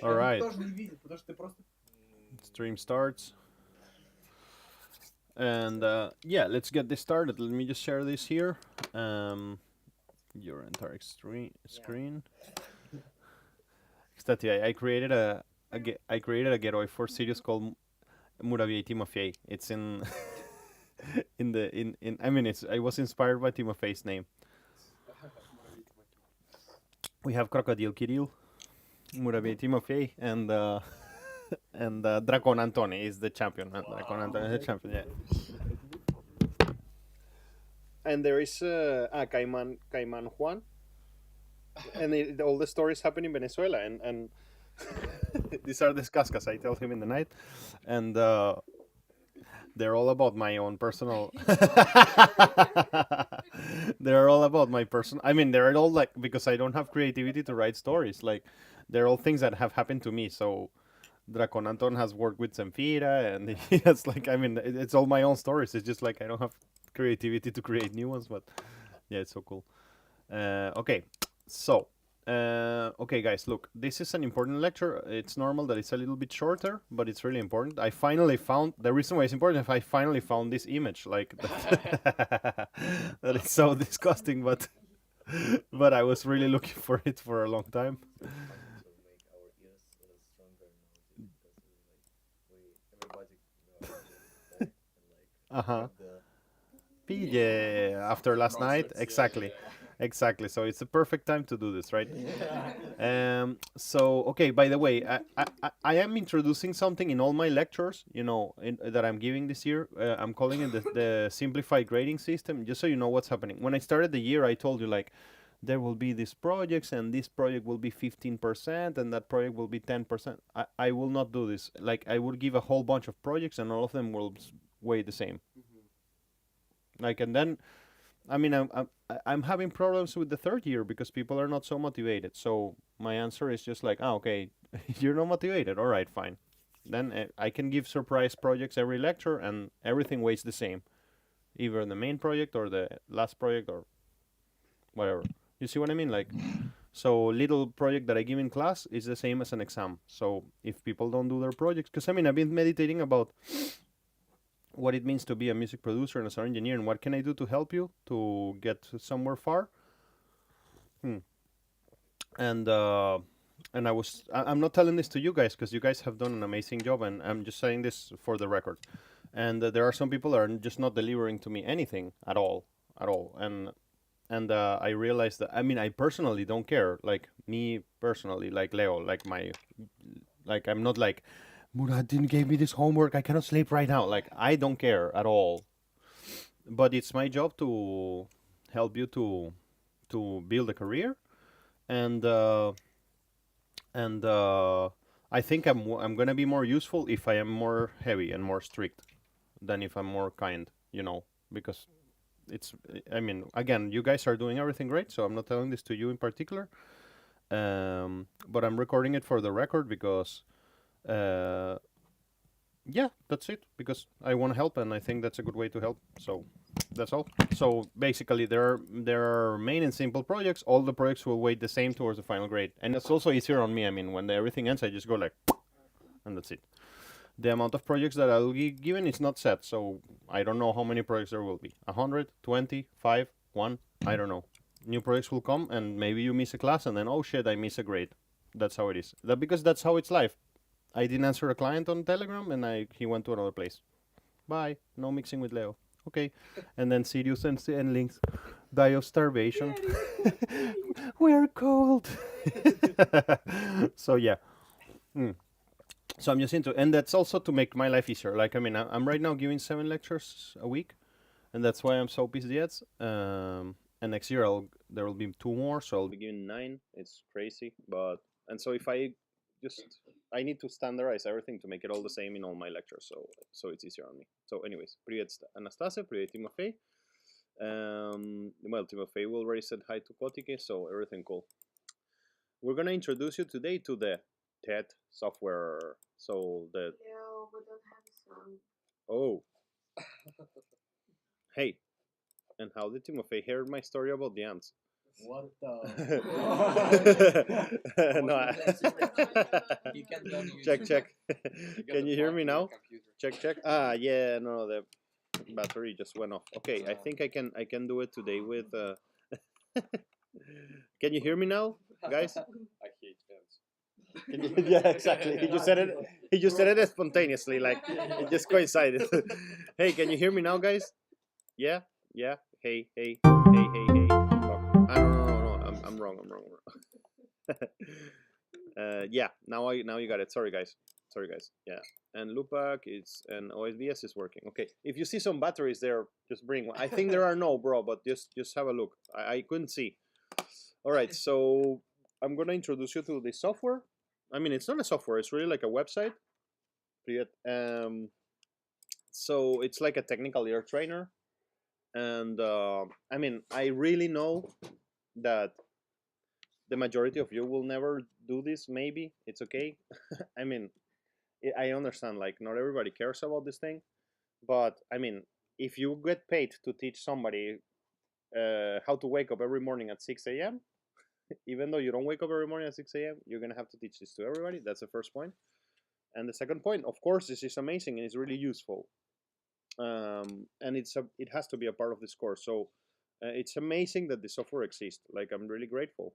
All right. Stream starts. And yeah, let's get this started. Let me just share this here. Your entire screen. I created I created a getaway for series called Muravia Timofey. It's in in I mean I was inspired by Timofey's name. We have Crocodile Kirill, Muravia Timofey, and Dracon Antoni is the champion. Dracon Antoni is the champion. Yeah. And there is Caiman Juan, and all the stories happen in Venezuela, and these are the cascas I tell him in the night, and they're all about my own personal. They're all about my personal. I mean, they're all like because I don't have creativity to write stories. Like, they're all things that have happened to me. So, Dracon Anton has worked with Zemfira, and he has like. I mean, it's all my own stories. It's just like I don't have creativity to create new ones, but yeah, it's so cool. Okay, so okay, guys, look, this is an important lecture. It's normal that it's a little bit shorter, but it's really important. I finally found the reason why it's important. If I finally found this image, like that, that is so disgusting, but I was really looking for it for a long time. Uh-huh. Yeah, after last night, exactly, exactly. So it's the perfect time to do this, right? So okay. By the way, I am introducing something in all my lectures. You know, that I'm giving this year. I'm calling it the simplified grading system. Just so you know what's happening. When I started the year, I told you like there will be these projects, and this project will be 15%, and that project will be 10%. I will not do this. Like I will give a whole bunch of projects, and all of them will weigh the same. Like, and then, I mean, I'm having problems with the third year because people are not so motivated. So my answer is just like, oh, okay, you're not motivated. All right, fine. Then I can give surprise projects every lecture, and everything weighs the same, either the main project or the last project or whatever. You see what I mean? Like, so little project that I give in class is the same as an exam. So if people don't do their projects, because I mean, I've been meditating about what it means to be a music producer and a sound engineer, and what can I do to help you to get somewhere far. And I'm not telling this to you guys because you guys have done an amazing job, and I'm just saying this for the record. And there are some people that are just not delivering to me anything at all, and I realized that, I mean, I personally don't care. Like, me personally, like Leo, like I'm not like, Murad didn't give me this homework, I cannot sleep right now. Like, I don't care at all. But it's my job to help you to build a career, and I think I'm gonna be more useful if I am more heavy and more strict than if I'm more kind, you know, because it's, I mean, again, you guys are doing everything great, so I'm not telling this to you in particular, but I'm recording it for the record because yeah, that's it, because I want to help, and I think that's a good way to help. So that's all. So basically, there are main and simple projects. All the projects will weight the same towards the final grade, and it's also easier on me. I mean, when everything ends, I just go like, and that's it. The amount of projects that I'll be given is not set, so I don't know how many projects there will be. 100, 20, 5, 1, I don't know. New projects will come, and maybe you miss a class, and then, oh shit, I miss a grade. That's how it is. Because that's how it's life. I didn't answer a client on Telegram, and he went to another place. Bye. No mixing with Leo. Okay. And then Sirius and links. Die of starvation. We're cold. So yeah. So I'm just into, and that's also to make my life easier. Like, I mean, I'm right now giving 7 lectures a week, and that's why I'm so busy yet. And next year there will be 2 more, so I'll be giving 9. It's crazy, and so if I need to standardize everything to make it all the same in all my lectures, so it's easier on me. So anyways, привет Anastasia, привет Timofey. Well, Timofey already said hi to Kotike, so everything cool. We're gonna introduce you today to the TED software. So Yeah, we don't have a song. Oh. Hey, and how did Timofey hear my story about the ants? What the? No. You can go to Check, YouTube. check. You got Can the you hear block me on your now? computer. Check, check. Ah, yeah. No, the battery just went off. Okay, I think I can do it today with. Can you hear me now, guys? I hate fans. Yeah, exactly. He just said it. He just said it spontaneously, like it just coincided. Hey, can you hear me now, guys? Yeah, yeah. Hey, hey, hey, hey, hey. Fuck. Ah, no. I'm wrong. I'm wrong. Yeah. Now you got it. Sorry, guys. Yeah. And Lupac is and OSBS is working. Okay. If you see some batteries there, just bring one. I think there are no, bro, but just have a look. I couldn't see. All right. So I'm gonna introduce you to the software. I mean, it's not a software. It's really like a website. So it's like a technical ear trainer, and I mean, I really know that the majority of you will never do this. Maybe it's okay. I mean, I understand. Like, not everybody cares about this thing, but I mean, if you get paid to teach somebody how to wake up every morning at 6 a.m., even though you don't wake up every morning at 6 a.m., you're gonna have to teach this to everybody. That's the first point. And the second point, of course, this is amazing and it's really useful. And it has to be a part of this course. So it's amazing that the software exists. Like, I'm really grateful,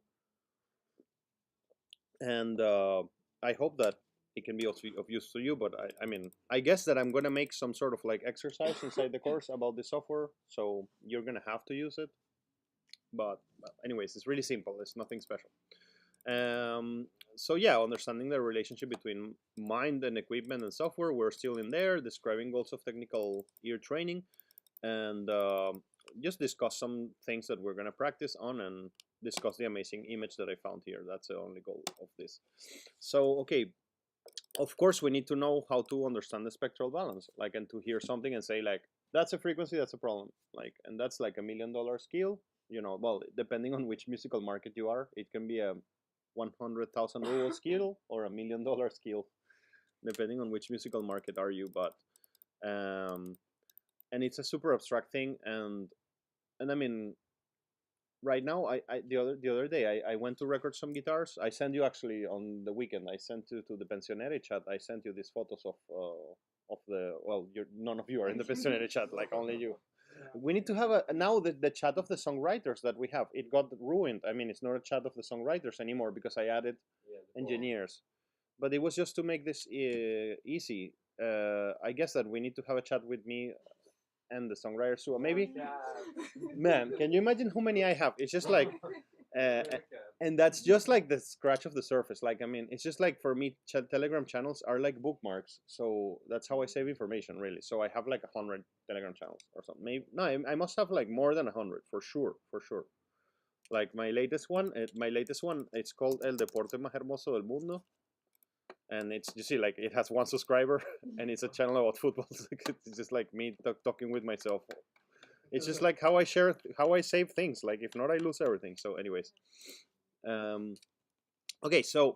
and I hope that it can be also of use to you. But I mean, I guess that I'm gonna make some sort of like exercise inside the course about the software, so you're gonna have to use it. But anyways, it's really simple. It's nothing special. So yeah, understanding the relationship between mind and equipment and software. We're still in there, describing goals of technical ear training, and just discuss some things that we're gonna practice on, and discuss the amazing image that I found here. That's the only goal of this. So okay, of course we need to know how to understand the spectral balance, like, and to hear something and say like, that's a frequency, that's a problem, like, and that's like $1 million skill. You know, well, depending on which musical market you are, it can be a 100,000 ruble skill or $1 million skill, depending on which musical market are you. But and it's a super abstract thing, and I mean, right now, the other day I went to record some guitars. I sent you actually on the weekend. I sent you to the pensionere chat. I sent you these photos of the, well, none of you are in the pensionere chat, like only you. We need to have now the chat of the songwriters that we have. It got ruined. I mean, it's not a chat of the songwriters anymore because I added engineers. But it was just to make this easy. I guess that we need to have a chat with me and the songwriters too. Maybe, man, can you imagine how many I have? It's just like, and that's just like the scratch of the surface. Like, I mean, it's just like, for me, Telegram channels are like bookmarks. So that's how I save information, really. So I have like 100 Telegram channels or something. Maybe no, I must have like more than 100 for sure. Like my latest one, it's called El Deporte Más Hermoso del Mundo, and it's, you see, like, it has 1 subscriber, and it's a channel about football. It's just like me talking with myself. It's just like how I save things. Like, if not, I lose everything. So anyways, okay, so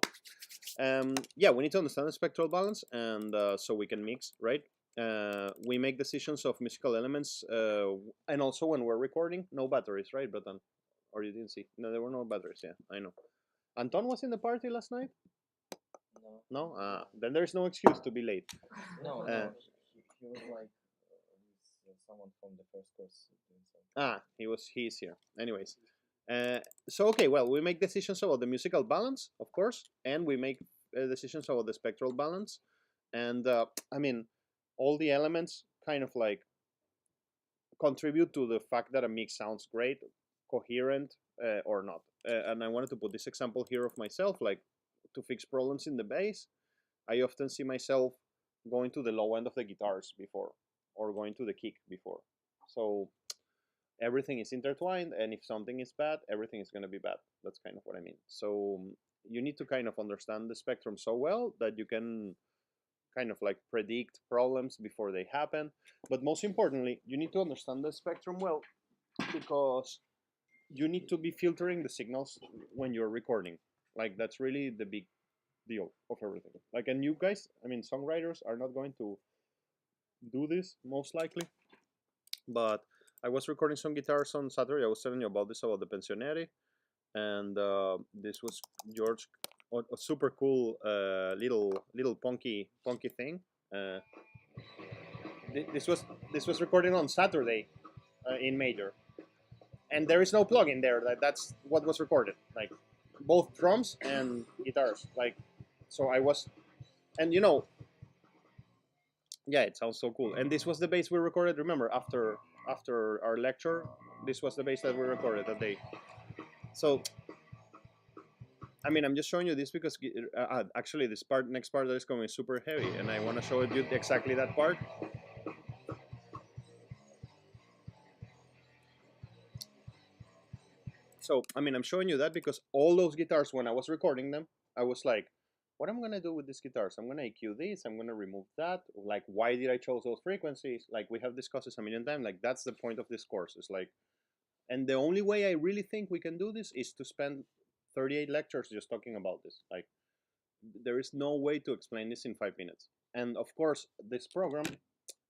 yeah, we need to understand the spectral balance, and so we can mix, right? We make decisions of musical elements, and also when we're recording, no batteries, right? But or you didn't see? No, there were no batteries. Yeah, I know. Anton was in the party last night. No? Then there's no excuse to be late. No, he was like someone from the first course doing something. He's here. Anyways, so okay, well, we make decisions about the musical balance, of course, and we make decisions about the spectral balance, and I mean, all the elements kind of like contribute to the fact that a mix sounds great, coherent, or not. And I wanted to put this example here of myself, like, to fix problems in the bass. I often see myself going to the low end of the guitars before, or going to the kick before. So everything is intertwined, and if something is bad, everything is going to be bad. That's kind of what I mean. So you need to kind of understand the spectrum so well that you can kind of like predict problems before they happen. But most importantly, you need to understand the spectrum well, because you need to be filtering the signals when you're recording. Like, that's really the big deal of everything. Like, and you guys, I mean, songwriters are not going to do this most likely, but I was recording some guitars on Saturday. I was telling you about this, about the pensionere, and this was George, a super cool little punky thing. This was recorded on Saturday in major, and there is no plug in there. That's what was recorded, like both drums and guitars. Like, so I was, and you know, yeah, it sounds so cool. And this was the bass we recorded. Remember, after our lecture, this was the bass that we recorded that day. So, I mean, I'm just showing you this because actually this next part that is coming is super heavy, and I want to show you exactly that part. So, I mean, I'm showing you that because all those guitars, when I was recording them, I was like, what am I going to do with these guitars? I'm going to EQ this, I'm going to remove that. Like, why did I choose those frequencies? Like, we have discussed this a million times. Like, that's the point of this course. It's like, and the only way I really think we can do this is to spend 38 lectures just talking about this. Like, there is no way to explain this in 5 minutes. And of course, this program,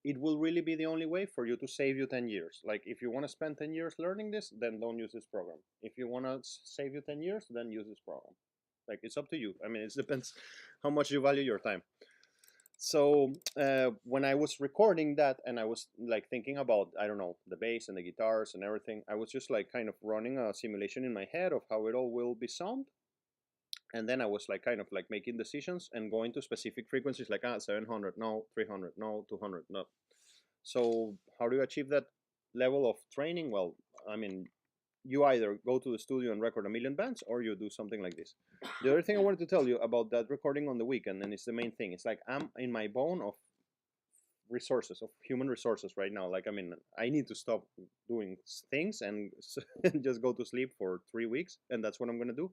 it will really be the only way for you to save you 10 years. Like, if you want to spend 10 years learning this, then don't use this program. If you want to save you 10 years, then use this program. Like, it's up to you. I mean, it depends how much you value your time. So when I was recording that and I was like thinking about, I don't know, the bass and the guitars and everything, I was just like kind of running a simulation in my head of how it all will be sound. And then I was like kind of like making decisions and going to specific frequencies like 700, no, 300, no, 200, no. So how do you achieve that level of training? Well, I mean, you either go to the studio and record a million bands or you do something like this. The other thing I wanted to tell you about that recording on the weekend, and it's the main thing, it's like I'm in my bone of resources, of human resources right now. Like, I mean, I need to stop doing things and just go to sleep for 3 weeks, and that's what I'm going to do.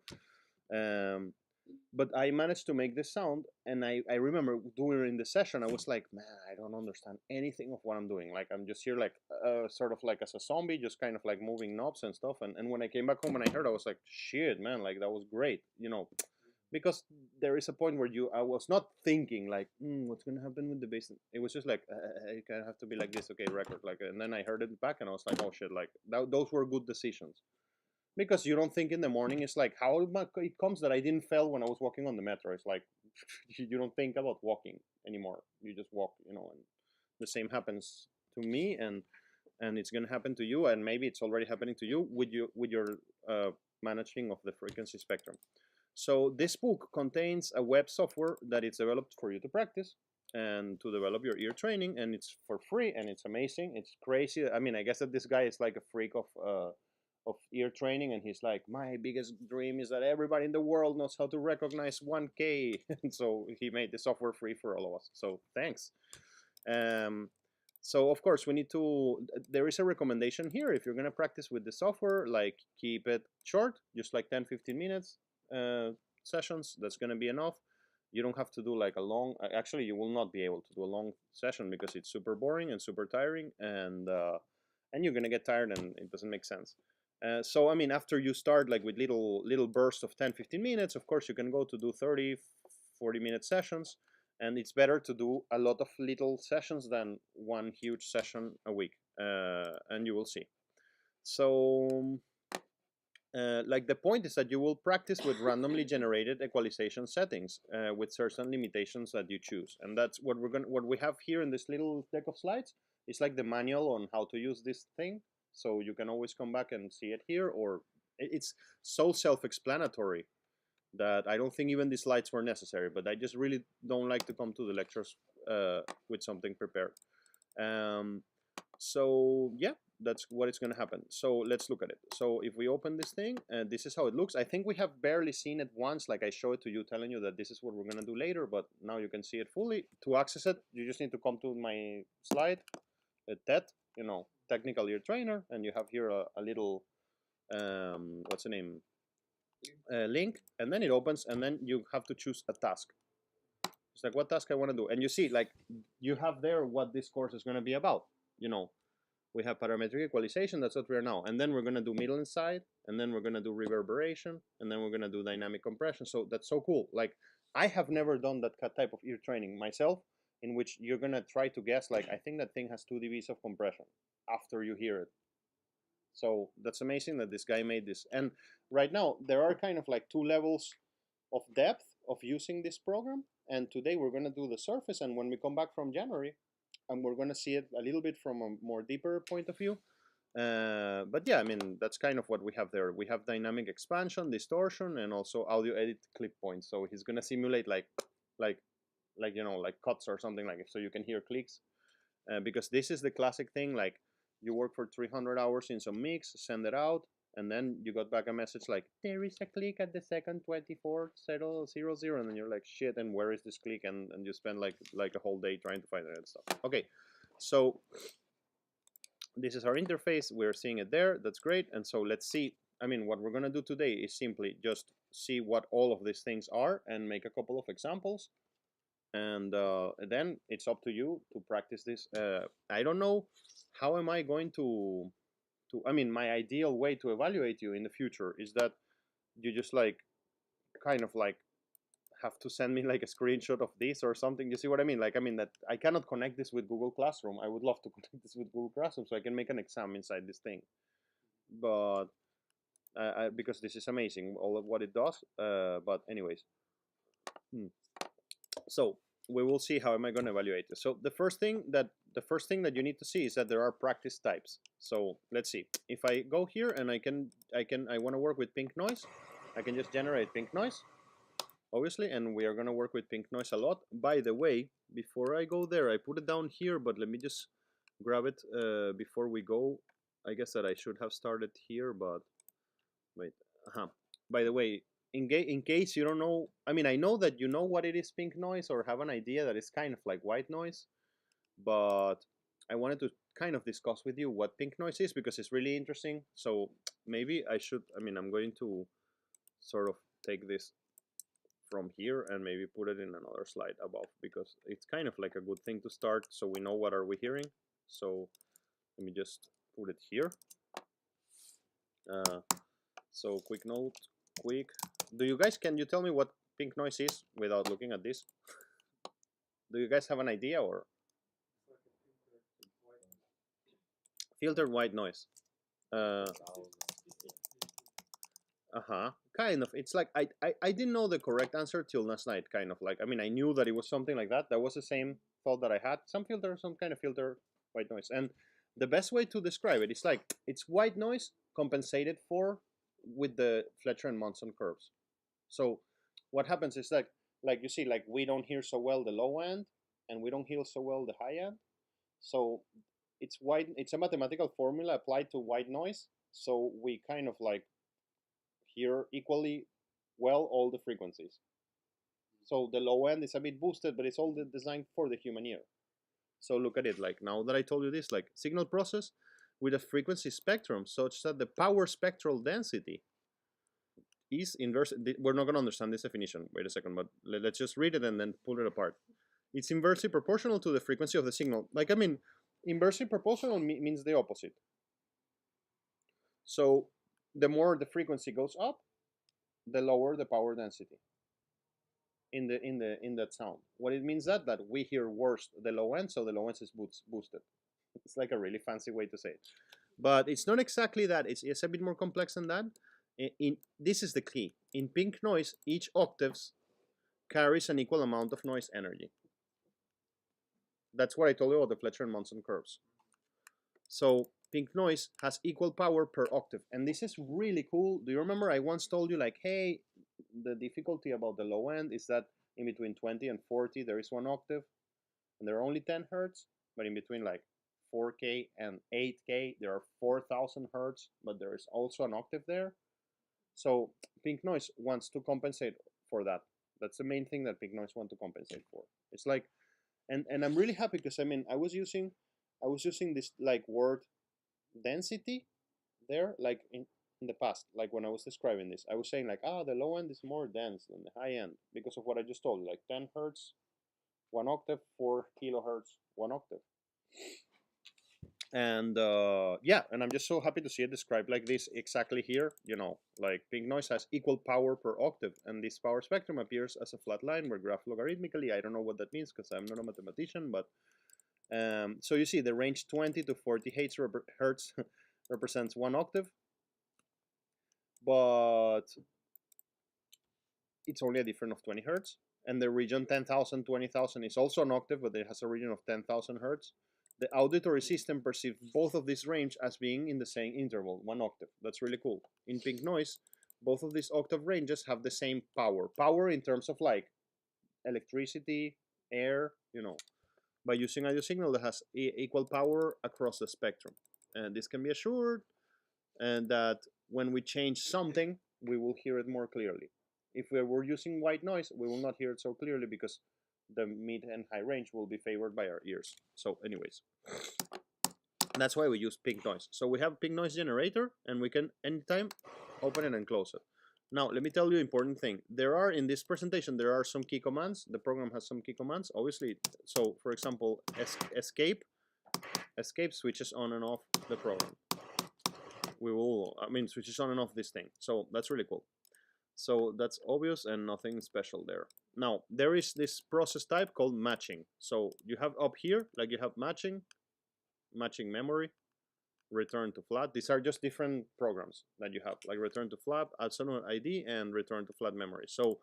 But I managed to make this sound, and I remember during the session I was like, man, I don't understand anything of what I'm doing. Like, I'm just here like sort of like as a zombie, just kind of like moving knobs and stuff. And when I came back home and I heard, I was like, shit, man, like that was great, you know, because there is a point where I was not thinking like, what's gonna happen with the bass. It was just like, it kind of have to be like this, okay, record, like. And then I heard it back and I was like, oh shit, like those were good decisions. Because you don't think in the morning. It's like how it comes that I didn't fail when I was walking on the metro. It's like you don't think about walking anymore. You just walk, you know. And the same happens to me, and it's gonna happen to you, and maybe it's already happening to you with your managing of the frequency spectrum. So this book contains a web software that is developed for you to practice and to develop your ear training, and it's for free, and it's amazing. It's crazy. I mean, I guess that this guy is like a freak of ear training, and he's like, my biggest dream is that everybody in the world knows how to recognize 1K. And so he made the software free for all of us, so thanks. So of course we need to, there is a recommendation here. If you're going to practice with the software, like keep it short, just like 10-15 minutes sessions. That's going to be enough. You don't have to do like a long, actually you will not be able to do a long session because it's super boring and super tiring, and you're going to get tired and it doesn't make sense. So I mean, after you start like with little bursts of 10-15 minutes, of course you can go to do 30-40 minute sessions, and it's better to do a lot of little sessions than one huge session a week, and you will see. So like the point is that you will practice with randomly generated equalization settings with certain limitations that you choose, and that's what we have here in this little deck of slides. It's like the manual on how to use this thing. So you can always come back and see it here, or it's so self-explanatory that I don't think even the slides were necessary, but I just really don't like to come to the lectures with something prepared. So yeah, that's what is going to happen. So let's look at it. So if we open this thing, this is how it looks. I think we have barely seen it once, like I showed it to you, telling you that this is what we're going to do later, but now you can see it fully. To access it, you just need to come to my slide, TED, you know, technical ear trainer, and you have here a little what's the name, link, and then it opens, and then you have to choose a task. It's like, what task I want to do, and you see like you have there what this course is going to be about. You know, we have parametric equalization, that's what we are now, and then we're going to do middle and side, and then we're going to do reverberation, and then we're going to do dynamic compression. So that's so cool. Like, I have never done that type of ear training myself, in which you're going to try to guess, like, I think that thing has 2 dBs of compression after you hear it. So that's amazing that this guy made this. And right now there are kind of like 2 levels of depth of using this program. And today we're going to do the surface. And when we come back from January, and we're going to see it a little bit from a more deeper point of view. But yeah, I mean, that's kind of what we have there. We have dynamic expansion, distortion, and also audio edit clip points. So he's going to simulate like you know, like cuts or something like it, so you can hear clicks. Because this is the classic thing, like you work for 300 hours in some mix, send it out, and then you got back a message like, there is a click at the second 24 0 0 0, and then you're like, shit, and where is this click? And you spend like a whole day trying to find it and stuff. Okay, so this is our interface. We're seeing it there. That's great. And so let's see. I mean, what we're gonna do today is simply just see what all of these things are and make a couple of examples. And then it's up to you to practice this. I don't know how am I going to I mean, my ideal way to evaluate you in the future is that you just like kind of like have to send me like a screenshot of this or something. You see what I mean? Like, I mean that I cannot connect this with Google Classroom. I would love to connect this with Google Classroom so I can make an exam inside this thing. But because this is amazing, all of what it does. But anyways. So we will see how am I going to evaluate this. So the first thing that you need to see is that there are practice types. So let's see. If I go here and I want to work with pink noise, I can just generate pink noise, obviously, and we are going to work with pink noise a lot. By the way, before I go there, I put it down here, but let me just grab it before we go. I guess that I should have started here, but wait. By the way, in case you don't know, I mean, I know that you know what it is pink noise or have an idea that it's kind of like white noise, but I wanted to kind of discuss with you what pink noise is because it's really interesting. So maybe I should, I mean, I'm going to sort of take this from here and maybe put it in another slide above because it's kind of like a good thing to start so we know what are we hearing. So let me just put it here. So quick note, do you guys, can you tell me what pink noise is without looking at this? Do you guys have an idea or? Filtered white noise. Kind of. It's like I didn't know the correct answer till last night, kind of like, I mean, I knew that it was something like that. That was the same thought that I had. Some kind of filter white noise. And the best way to describe it is like, it's white noise compensated for with the Fletcher and Monson curves. So what happens is like you see, like we don't hear so well the low end and we don't hear so well the high end. So it's a mathematical formula applied to white noise. So we kind of like hear equally well all the frequencies. So the low end is a bit boosted, but it's all designed for the human ear. So look at it, like now that I told you this, like signal process with a frequency spectrum such that the power spectral density is inverse. We're not going to understand this definition. Wait a second, but let's just read it and then pull it apart. It's inversely proportional to the frequency of the signal. Like, I mean, inversely proportional means the opposite. So the more the frequency goes up, the lower the power density in that sound. What it means that we hear worse the low end, so the low end is boosted. It's like a really fancy way to say it, but it's not exactly that. It's a bit more complex than that. This is the key. In pink noise, each octaves carries an equal amount of noise energy. That's what I told you about the Fletcher and Monson curves. So pink noise has equal power per octave, and this is really cool. Do you remember I once told you like, hey, the difficulty about the low end is that in between 20 and 40 there is 1 octave, and there are only 10 hertz, but in between like 4K and 8K there are 4,000 hertz, but there is also an octave there. So pink noise wants to compensate for that. That's the main thing that pink noise wants to compensate for. It's like, and I'm really happy because I mean I was using this like word density there, like in the past, like when I was describing this, I was saying like, the low end is more dense than the high end because of what I just told you, like 10 hertz 1 octave, 4 kilohertz 1 octave. And yeah, and I'm just so happy to see it described like this exactly here. You know, like pink noise has equal power per octave, and this power spectrum appears as a flat line where graphed logarithmically. I don't know what that means because I'm not a mathematician, but so you see the range 20 to 40 hertz represents 1 octave, but it's only a difference of 20 hertz. And the region 10,000, 20,000 is also an octave, but it has a region of 10,000 hertz. The auditory system perceives both of these range as being in the same interval, 1 octave. That's really cool. In pink noise, both of these octave ranges have the same power. Power in terms of like electricity, air, you know, by using audio signal that has equal power across the spectrum. And this can be assured, and that when we change something, we will hear it more clearly. If we were using white noise, we will not hear it so clearly because the mid and high range will be favored by our ears. So anyways, that's why we use pink noise. So we have pink noise generator, and we can anytime open it and close it. Now, let me tell you an important thing. There are, in this presentation, there are some key commands. The program has some key commands, obviously. So, for example, escape switches on and off the program. Switches on and off this thing. So that's really cool. So that's obvious and nothing special there. Now, there is this process type called matching. So you have up here, like you have matching memory, return to flat. These are just different programs that you have, like return to flat, add sonar ID, and return to flat memory. So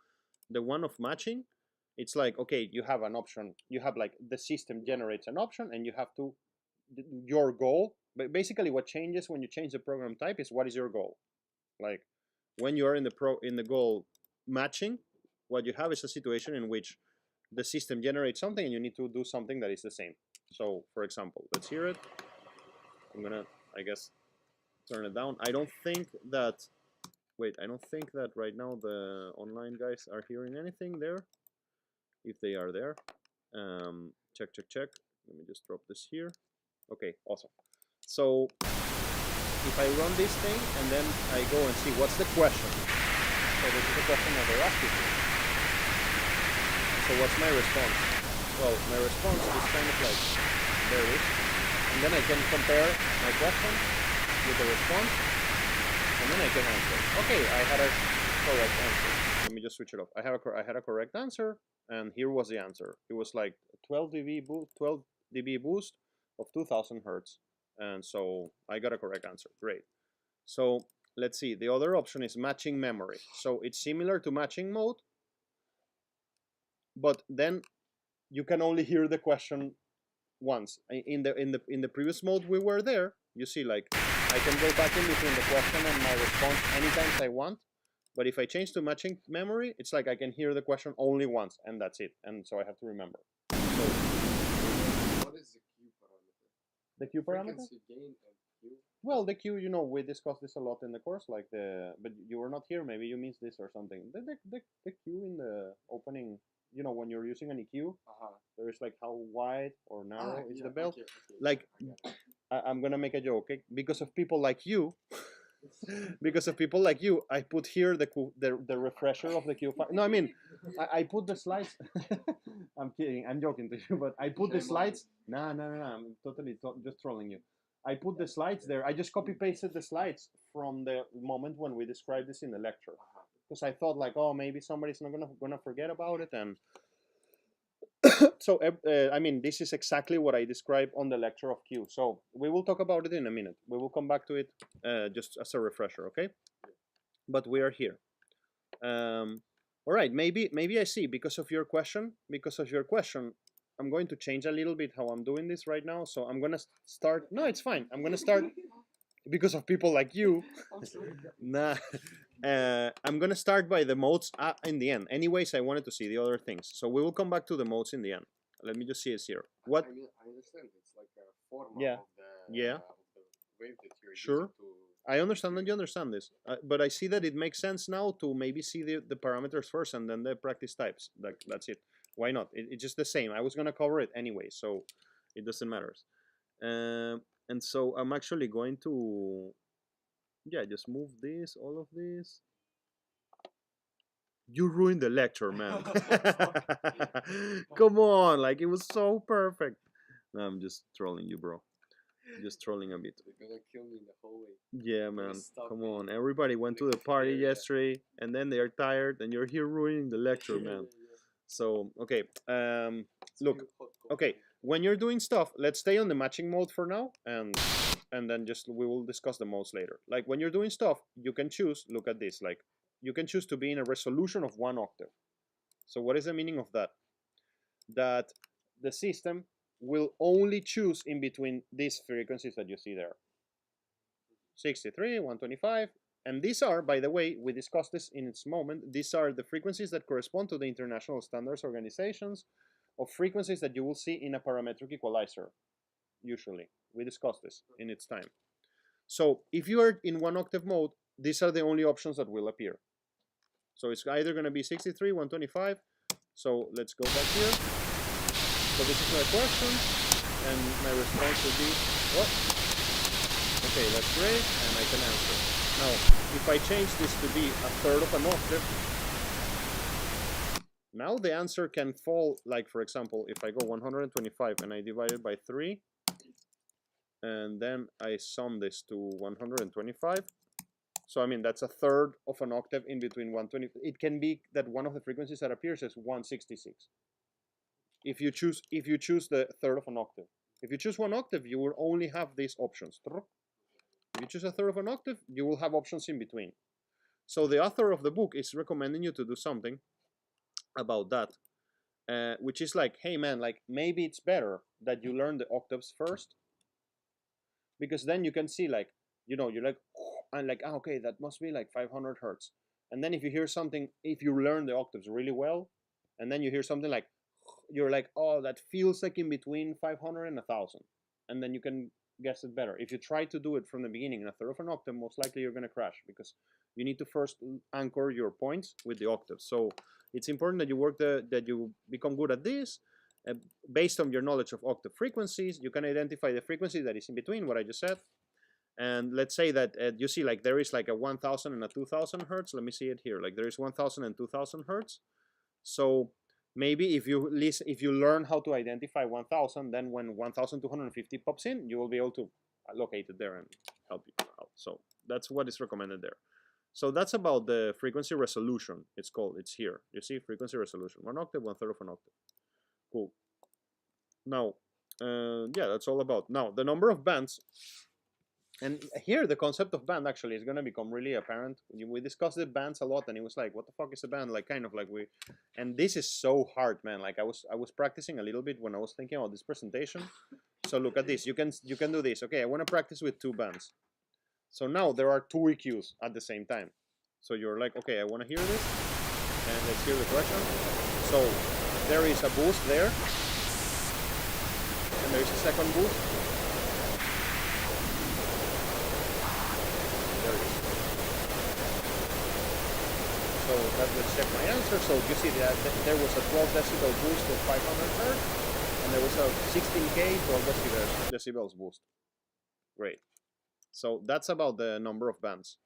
the one of matching, it's like, okay, you have an option. You have like the system generates an option, and you have to, your goal, but basically what changes when you change the program type is what is your goal. Like when you are in the goal matching, what you have is a situation in which the system generates something and you need to do something that is the same. So for example, let's hear it. I'm gonna, I guess, turn it down. I don't think that right now the online guys are hearing anything there. If they are there, check. Let me just drop this here. Okay, awesome. So if I run this thing and then I go and see what's the question. So this is the question that they're asking me. So what's my response? Well, my response is kind of like, there it is. And then I can compare my question with the response, and then I can answer. Okay, I had a correct answer. Let me just switch it off. I had a correct answer, and here was the answer. It was like 12 dB boost of 2000 hertz. And so I got a correct answer. Great. So let's see. The other option is matching memory. So it's similar to matching mode, but then you can only hear the question once. In the previous mode we were there, you see, like I can go back in between the question and my response anytime I want. But if I change to matching memory, it's like I can hear the question only once, and that's it. And so I have to remember. So, what is the Q parameter? The Q parameter? Frequency gain and Q. Well, the Q, you know, we discussed this a lot in the course, like but you were not here. Maybe you missed this or something. The Q in the opening, you know, when you're using an EQ, there is like how wide or narrow is the bell. Okay. Like, I'm gonna make a joke, okay? Because of people like you, I put here the refresher of the Q file. No, I mean, I put the slides. I'm kidding. I'm joking to you, but I put the slides. No. I'm totally just trolling you. I put the slides there. I just copy pasted the slides from the moment when we described this in the lecture, because I thought like, oh, maybe somebody's not gonna forget about it, and so I mean, this is exactly what I described on the lecture of Q. So we will talk about it in a minute. We will come back to it just as a refresher, okay? But we are here. All right, maybe I see because of your question. I'm going to change a little bit how I'm doing this right now. So I'm gonna start. No, it's fine. I'm gonna start because of people like you. Nah. I'm gonna start by the modes in the end. Anyways, I wanted to see the other things, so we will come back to the modes in the end. Let me just see it here. What? I mean, I understand it's like a form Yeah. of the Of the wave that you're Sure. using to. I understand that you understand this, but I see that it makes sense now to maybe see the parameters first and then the practice types. That's it. Why not? It's just the same. I was gonna cover it anyway, so it doesn't matter. And so I'm actually going to. Yeah, just move this, all of this. You ruined the lecture, man. Come on, like it was so perfect. No, I'm just trolling you, bro. Just trolling a bit. They're gonna kill me in the hallway. Yeah, man. Stop Come me. on. Everybody went to the party yesterday, and then they are tired, and you're here ruining the lecture, man. So, okay. Look. Okay, when you're doing stuff, let's stay on the matching mode for now, and and then just we will discuss the modes later. Like when you're doing stuff, you can choose, look at this, like you can choose to be in a resolution of 1 octave. So what is the meaning of that? That the system will only choose in between these frequencies that you see there. 63, 125, and these are, by the way, we discussed this in its moment, these are the frequencies that correspond to the international standards organizations of frequencies that you will see in a parametric equalizer, usually. We discussed this in its time. So if you are in 1 octave mode, these are the only options that will appear. So it's either going to be 63, 125. So let's go back here. So this is my question, and my response would be, what? Okay, that's great, and I can answer. Now, if I change this to be a third of an octave, now the answer can fall, like for example, if I go 125 and I divide it by 3, and then I sum this to 125. So I mean that's a third of an octave in between 120. It can be that one of the frequencies that appears is 166. If you choose the third of an octave. If you choose 1 octave, you will only have these options. If you choose a third of an octave, you will have options in between. So the author of the book is recommending you to do something about that, which is like, hey man, like maybe it's better that you learn the octaves first, because then you can see like, you know, you're like, and like, oh, okay, that must be like 500 hertz. And then if you hear something, if you learn the octaves really well, and then you hear something like, you're like, oh, that feels like in between 500 and 1000. And then you can guess it better. If you try to do it from the beginning in a third of an octave, most likely you're going to crash, because you need to first anchor your points with the octaves. So it's important that you work that you become good at this. Based on your knowledge of octave frequencies, you can identify the frequency that is in between, what I just said. And let's say that you see like there is like a 1000 and a 2000 hertz. Let me see it here. Like there is 1000 and 2000 hertz. So maybe if you learn how to identify 1000, then when 1250 pops in, you will be able to locate it there and help you out. So that's what is recommended there. So that's about the frequency resolution. It's called. It's here. You see frequency resolution. 1 octave, 1/3 of an octave. Cool. Now, yeah, that's all about. Now, the number of bands. And here, the concept of band actually is going to become really apparent. We discussed the bands a lot, and it was like, what the fuck is a band? Like, kind of like and this is so hard, man. Like, I was practicing a little bit when I was thinking about this presentation. So look at this. You can do this. Okay, I want to practice with 2 bands. So now there are 2 EQs at the same time. So you're like, okay, I want to hear this, and let's hear the question. So there is a boost there, and there is a second boost. So let's check my answer. So you see that there was a 12 decibel boost of 500 hertz, and there was a 16K 12 decibels boost. Great. So that's about the number of bands.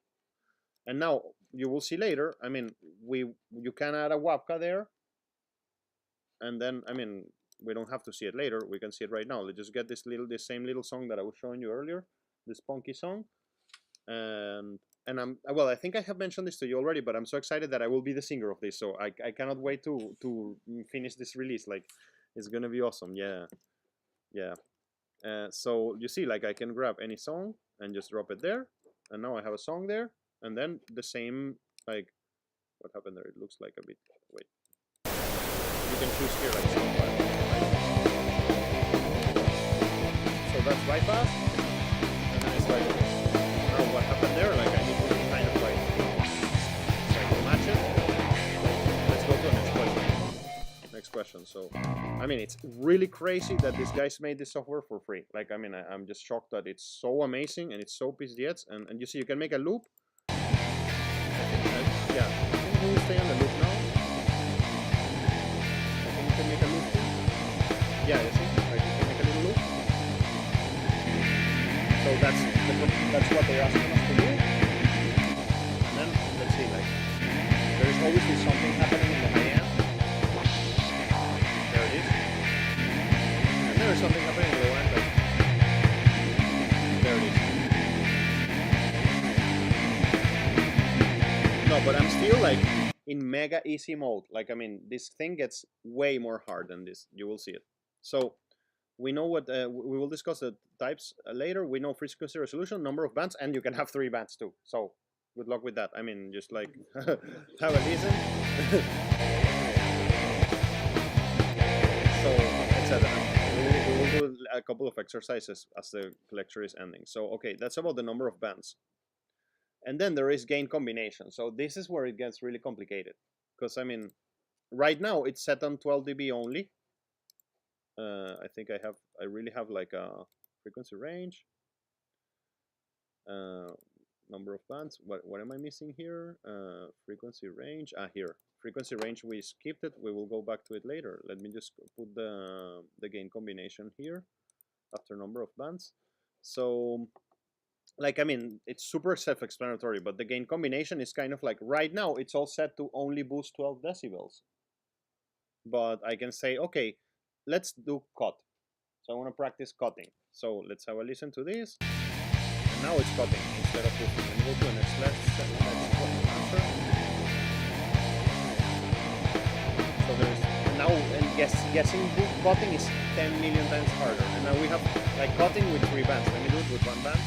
And now you will see later. I mean, you can add a wapka there, and then I mean we don't have to see it later. We can see it right now. Let's just get this same little song that I was showing you earlier, this punky song, and well, I think I have mentioned this to you already, but I'm so excited that I will be the singer of this. So I cannot wait to finish this release. Like, it's gonna be awesome. Yeah. So you see, like I can grab any song and just drop it there, and now I have a song there, and then the same, like, what happened there? It looks like a bit. Wait. You can choose here like song file. So that's bypass, and then it's like, now what happened there? Like I need to kind of like match it. Let's go to the next question. So, I mean, it's really crazy that these guys made this software for free. Like, I mean, I'm just shocked that it's so amazing and it's so PCDX. And you see, you can make a loop. Yeah, I think we'll stay on the loop now. I think you can make a loop too. Yeah, you see, like you can make a little loop. So that's what they're asking us to do. And then let's see, like there is obviously something happening in the high end. There it is. And there is something happening in the low end. Like, there it is. No, but I'm still like in mega easy mode. Like, I mean, this thing gets way more hard than this. You will see it. So We know what we will discuss the types later. We know frequency resolution, number of bands, and you can have 3 bands too. So good luck with that. I mean, just like have a listen. So etc. We will do a couple of exercises as the lecture is ending. So okay, that's about the number of bands. And then there is gain combination. So this is where it gets really complicated, because I mean, right now it's set on 12 dB only. I think I really have like a frequency range, number of bands. What am I missing here? Frequency range. Here, frequency range. We skipped it. We will go back to it later. Let me just put the gain combination here after number of bands. So, like, I mean, it's super self-explanatory, but the gain combination is kind of like, right now it's all set to only boost 12 decibels. But I can say, okay, let's do cut. So I want to practice cutting. So let's have a listen to this. And now it's cutting instead of boosting. Let me go to the next answer. So there's now, and guessing cutting is 10 million times harder. And now we have like cutting with 3 bands. Let me do it with 1 band.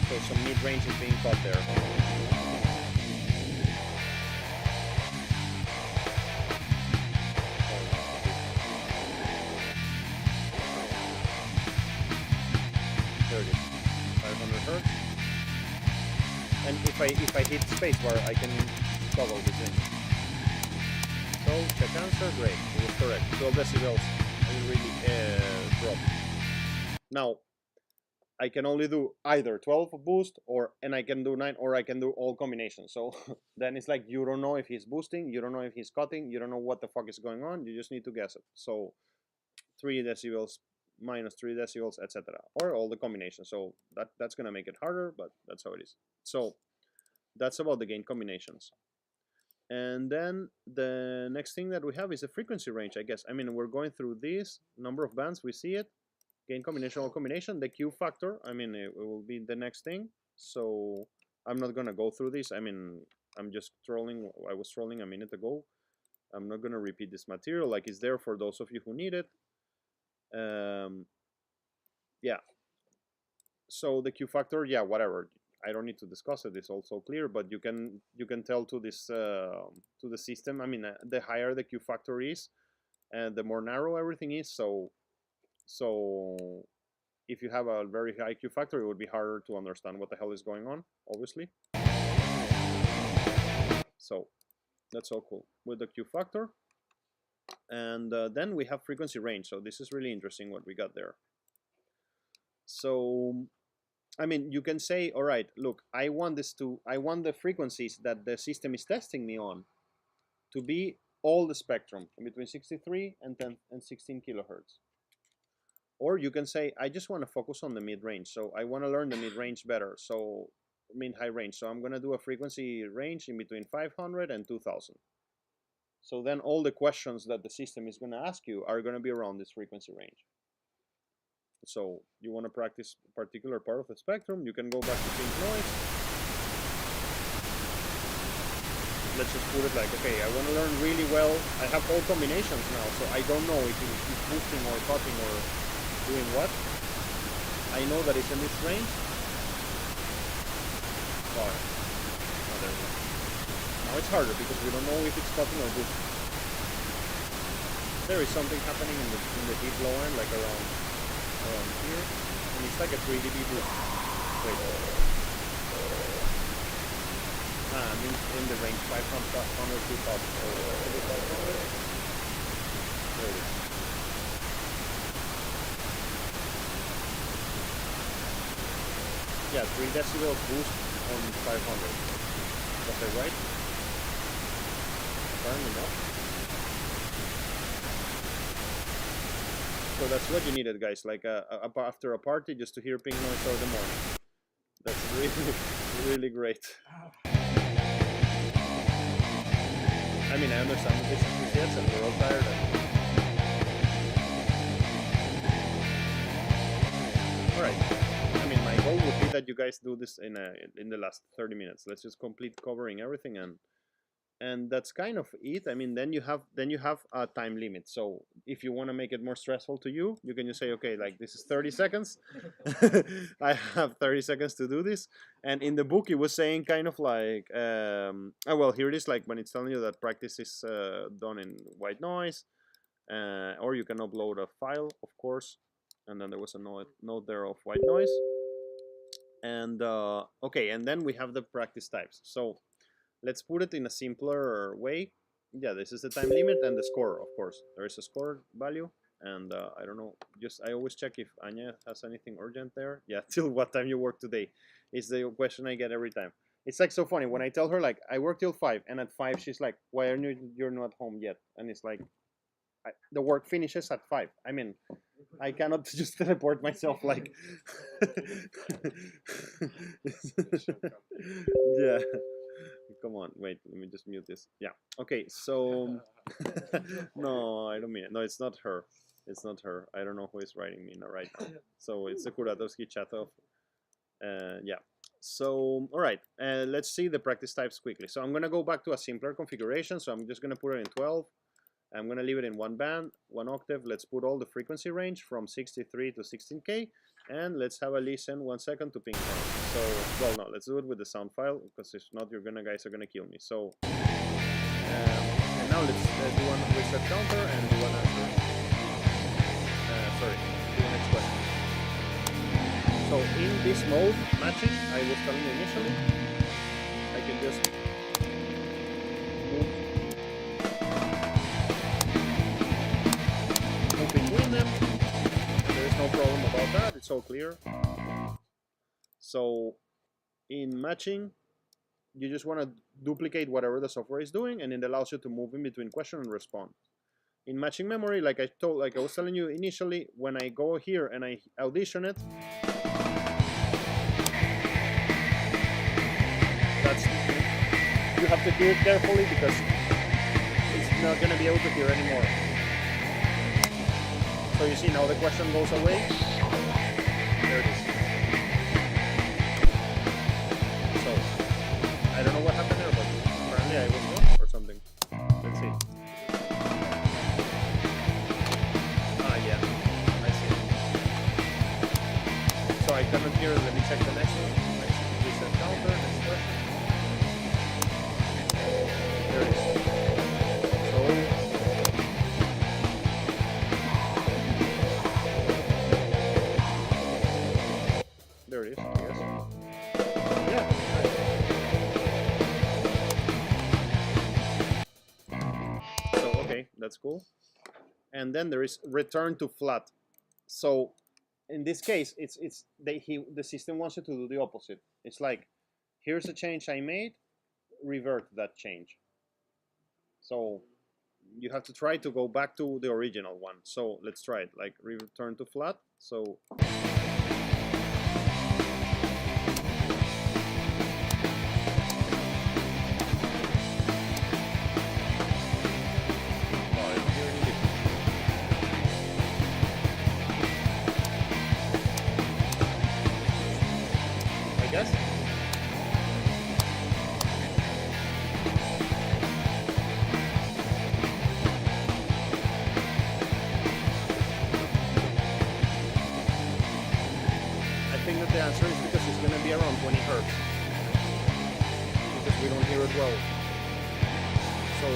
So some mid-range is being cut there. There it is, 500 hertz. And if I hit spacebar, I can toggle between. So check answer, great, it was correct. 12 decibels, I will really drop. Now, I can only do either 12 boost, and I can do 9, or I can do all combinations. So then it's like you don't know if he's boosting, you don't know if he's cutting, you don't know what the fuck is going on. You just need to guess it. So 3 decibels, minus 3 decibels, etc., or all the combinations. So that's gonna make it harder, but that's how it is. So that's about the gain combinations. And then the next thing that we have is the frequency range, I guess. I mean, we're going through this number of bands, we see it. Gain combination, all combination, the Q factor, I mean, it will be the next thing. So I'm not gonna go through this. I mean, I'm just trolling. I was trolling a minute ago. I'm not gonna repeat this material. Like, it's there for those of you who need it. Yeah. So the Q factor, yeah, whatever. I don't need to discuss it. It's also clear, but you can tell to this to the system. I mean, the higher the Q factor is, and the more narrow everything is. So if you have a very high Q factor, it would be harder to understand what the hell is going on, obviously. So that's all cool with the Q factor. And then we have frequency range. So this is really interesting what we got there. So, I mean, you can say, all right, look, I want the frequencies that the system is testing me on to be all the spectrum between 63 and 10 and 16 kilohertz. Or you can say, I just want to focus on the mid-range. So I want to learn the mid-range better. So mid-high range. So I'm going to do a frequency range in between 500 and 2000. So then all the questions that the system is going to ask you are going to be around this frequency range. So you want to practice a particular part of the spectrum, you can go back to pink noise. Let's just put it like, okay, I want to learn really well. I have all combinations now, so I don't know if it's boosting or cutting or doing what. I know that it's in this range. Oh, there we go. Now it's harder because we don't know if it's cutting or boosting. There is something happening in the deep low end, like around here, and it's like a 3 dB boost. Wait. I mean in the range 500, 2000. There it is. Yeah, 3 decibel boost on 500. Was I right? Apparently not. So that's what you needed, guys, like after a party, just to hear pink noise all the morning. That's really, really great. I mean, I understand this enthusiasts and we're all tired. Alright. I mean, my goal would be that you guys do this in the last 30 minutes. Let's just complete covering everything, and And that's kind of it. I mean, then you have a time limit. So if you want to make it more stressful to you, you can just say, okay, like this is 30 seconds. I have 30 seconds to do this. And in the book, it was saying kind of like, oh well, here it is. Like when it's telling you that practice is done in white noise, or you can upload a file, of course. And then there was a note there of white noise. And okay, and then we have the practice types. So let's put it in a simpler way. Yeah, this is the time limit and the score, of course. There is a score value, and I don't know, I always check if Anya has anything urgent there. Yeah, till what time you work today is the question I get every time. It's like so funny when I tell her like I work till 5, and at 5 she's like, why are you're not home yet? And it's like, the work finishes at 5. I mean, I cannot just teleport myself like yeah. Come on, wait, let me just mute this. Yeah, okay, so no, I don't mean it. No, it's not her. It's not her. I don't know who is writing me right now. So it's the Kuratowski chat of yeah. So all right, let's see the practice types quickly. So I'm gonna go back to a simpler configuration. So I'm just gonna put it in 12. I'm gonna leave it in 1 band, 1 octave. Let's put all the frequency range from 63 to 16K, and let's have a listen 1 second to ping pong. So, well, no, let's do it with the sound file, because if not, guys are gonna kill me. So, and now let's do one reset counter and do one answer. Sorry, do the next question. So in this mode, matching, I was telling you initially, I can just move between them. There is no problem about that. It's all clear. So in matching, you just want to duplicate whatever the software is doing, and it allows you to move in between question and respond. In matching memory, like I was telling you initially, when I go here and I audition it, you have to hear it carefully because it's not going to be able to hear anymore. So you see now the question goes away. There it is. So I don't know what happened there, but apparently I was wrong or something. Let's see. Ah, yeah, I see. So I cannot hear. Let me check the next one. Next reset counter. Next question. There it is. So there it is, I guess. Yeah. So okay, that's cool. And then there is return to flat. So in this case, the system wants you to do the opposite. It's like, here's a change I made, revert that change. So you have to try to go back to the original one. So let's try it, like return to flat. So I guess. The answer is because it's going to be around 20 hertz because we don't hear it well. So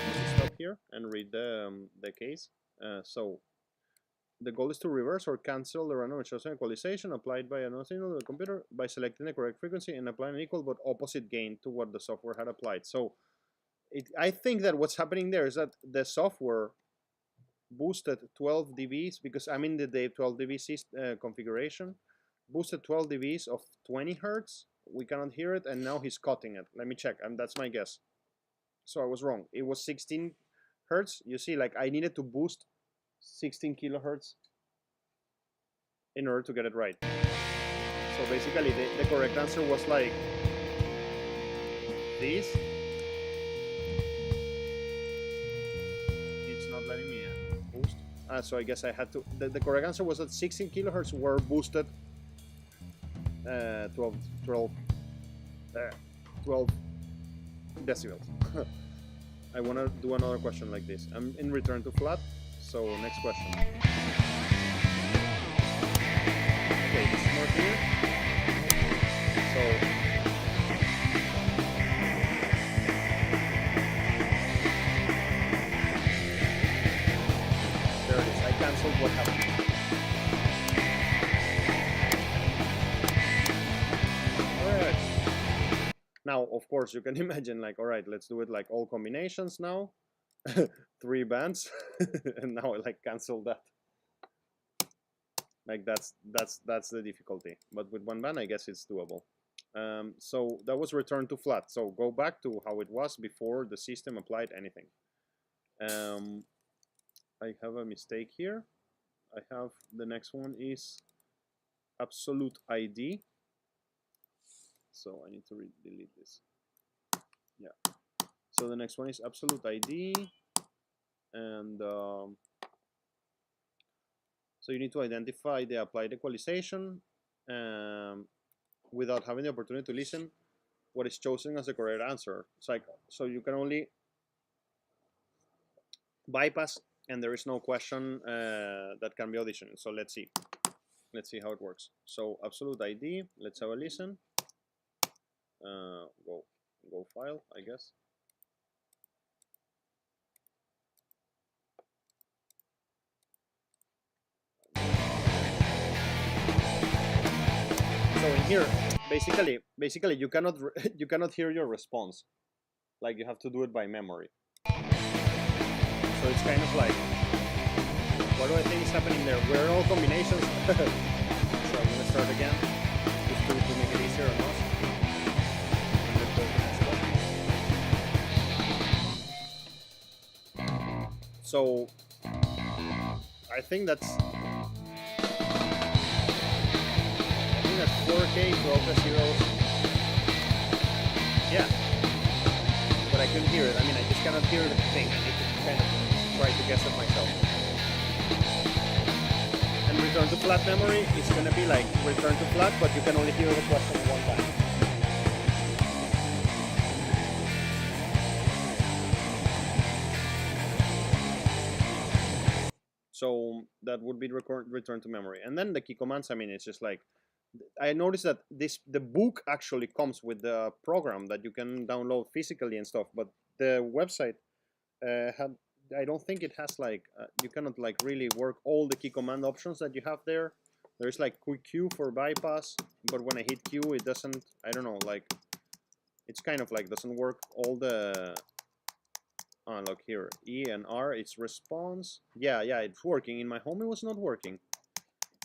let's stop here and read the case. So the goal is to reverse or cancel the random adjustment equalization applied by another signal to the computer by selecting the correct frequency and applying an equal but opposite gain to what the software had applied. So I think that what's happening there is that the software boosted 12 dBs because I'm in the 12 dB configuration, boosted 12 dBs of 20 hertz. We cannot hear it, and now he's cutting it. Let me check, and that's my guess. So I was wrong. It was 16 hertz. You see, like I needed to boost 16 kilohertz in order to get it right. So basically, the correct answer was like this. It's not letting me boost. So I guess I had to. The correct answer was that 16 kilohertz were boosted 12 12 decibels. I want to do another question like this. I'm in return to flat, so next question. Okay, this is more clear. So there it is. I canceled what happened. Alright. Now, of course, you can imagine like, all right, let's do it like all combinations now. 3 bands. And now I like cancel that. Like that's the difficulty. But with 1 band, I guess it's doable. So that was return to flat. So go back to how it was before the system applied anything. I have a mistake here. I have the next one is absolute ID. So I need to delete this. Yeah. So the next one is absolute ID, and so you need to identify the applied equalization without having the opportunity to listen what is chosen as the correct answer. It's like, so you can only bypass, and there is no question that can be auditioned. So let's see how it works. So absolute ID, let's have a listen. Go file, I guess. So in here, basically you cannot hear your response. Like you have to do it by memory. So it's kind of like, what do I think is happening there? We're all combinations. So I'm gonna start again, just to make it easier on us. So I think that's 4K, 12 zeros. Yeah, but I couldn't hear it. I mean, I just cannot hear the thing. I need to kind of try to guess it myself. And return to flat memory is gonna be like return to flat, but you can only hear the question 1 time. So that would be return to memory. And then the key commands, I mean, it's just like, I noticed that the book actually comes with the program that you can download physically and stuff, but the website I don't think it has like, you cannot like really work all the key command options that you have there. There's like quick Q for bypass, but when I hit Q, it doesn't, I don't know, like, it's kind of like doesn't work all the, look here, E and R, it's response. Yeah, it's working. In my home, it was not working.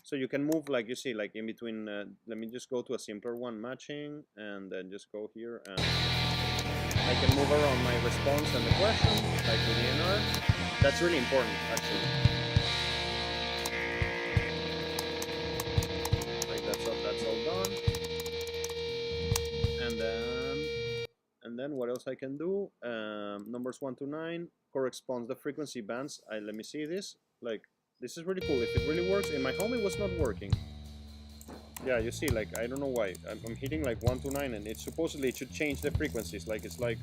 So you can move, like you see, like in between, let me just go to a simpler one, matching, and then just go here, and I can move around my response and the question, like with E and R. That's really important, actually. Like that's all done. And then what else I can do? Numbers 1 to 9 corresponds the frequency bands. Let me see this. Like, this is really cool. If it really works, in my home it was not working. Yeah, you see, like, I don't know why. I'm hitting like 1 to 9, and it supposedly it should change the frequencies. Like, it's like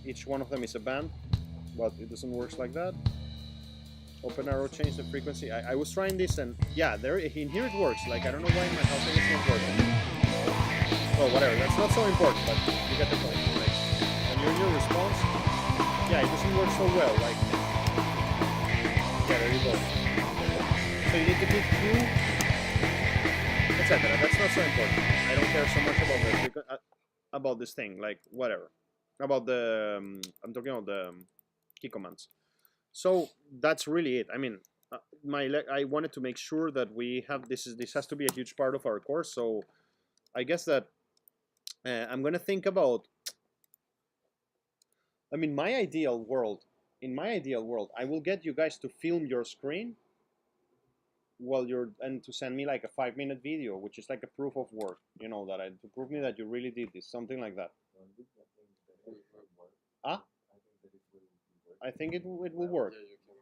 each one of them is a band, but it doesn't work like that. Open arrow, change the frequency. I was trying this, and yeah, there in here it works. Like, I don't know why in my house it's not working. Well, whatever, that's not so important, but you get the point. Like, when you're in your response, yeah, it doesn't work so well. Like, yeah, there you go. So you need to hit Q, etc. That's not so important. I don't care so much about about this thing. Like, whatever. About the, I'm talking about the key commands. So that's really it. I mean, I wanted to make sure that we have this has to be a huge part of our course. So I guess that I'm gonna think about. I mean, in my ideal world, I will get you guys to film your screen while and to send me like a 5-minute video, which is like a proof of work. You know, that to prove me that you really did this, something like that. Ah? I think it will work. Yeah, you can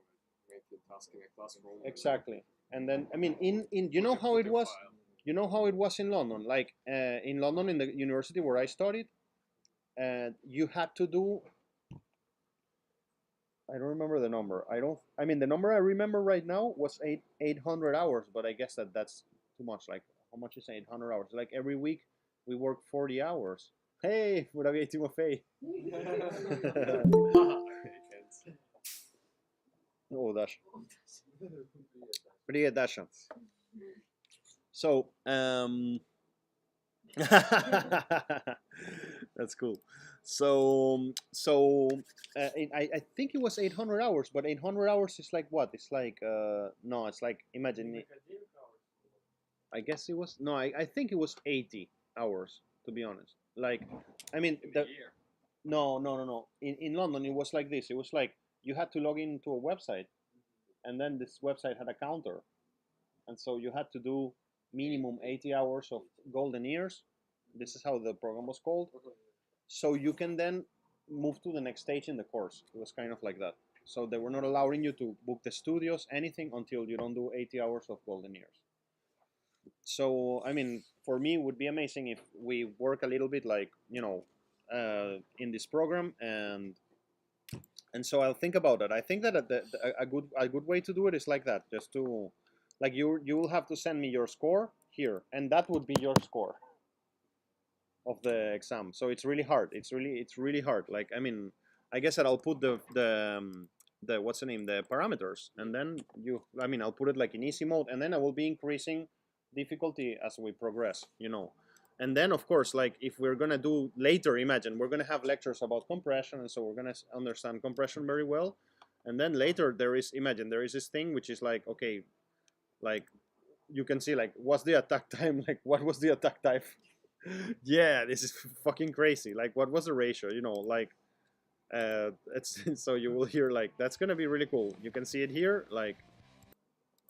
make the task in a classroom. Exactly. And then, I mean, in you know how it was? you know how it was in London? Like in London, in the university where I studied, you had to do. I don't remember the number. I mean, the number I remember right now was 800 hours, but I guess that's too much. Like, how much is 800 hours? Like every week we work 40 hours. Hey, what have you Timofey? Oh, Dasha. Привет, Dasha. So, that's cool. So I think it was 800 hours, but 800 hours is like what? It's like no, it's like imagine. I guess it was no. I think it was 80 hours to be honest. Like, I mean, no. In London, it was like this. It was like you had to log into a website, and then this website had a counter, and so you had to do minimum 80 hours of golden years. This is how the program was called. So you can then move to the next stage in the course. It was kind of like that. So they were not allowing you to book the studios, anything, until you don't do 80 hours of golden years. So, I mean, for me, it would be amazing if we work a little bit like, you know, in this program. And so I'll think about it. I think that a good way to do it is like that. Just to, like, you will have to send me your score here. And that would be your score of the exam. So it's really hard. It's really hard. Like, I mean, I guess that I'll put the what's the name, the parameters, and then I'll put it like in easy mode, and then I will be increasing difficulty as we progress, you know. And then of course, like if we're gonna do later, imagine we're gonna have lectures about compression, and so we're gonna understand compression very well. And then later there is this thing which is like, okay, like you can see like what's the attack time, like what was the attack time. Yeah, this is fucking crazy. Like, what was the ratio? You know, like, it's so you will hear like that's gonna be really cool. You can see it here. Like,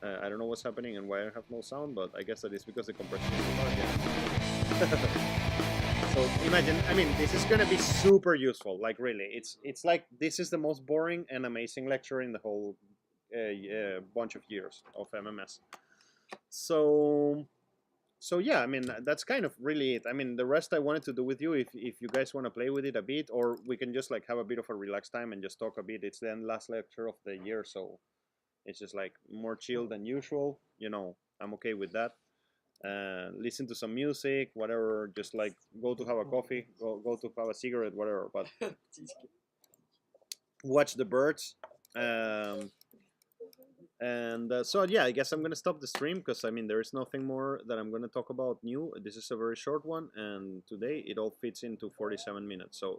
I don't know what's happening and why I have no sound, but I guess that is because the compression is hard. Yeah. So imagine, I mean, this is gonna be super useful. Like, really, it's like this is the most boring and amazing lecture in the whole bunch of years of MMS. So yeah, I mean, that's kind of really it. I mean, the rest I wanted to do with you, if you guys want to play with it a bit, or we can just like have a bit of a relaxed time and just talk a bit. It's the last lecture of the year, so it's just like more chill than usual. You know, I'm okay with that. Listen to some music, whatever. Just like go to have a coffee, go to have a cigarette, whatever. But watch the birds. So yeah, I guess I'm gonna stop the stream because I mean there is nothing more that I'm gonna talk about new. This is a very short one, and today it all fits into 47 minutes. So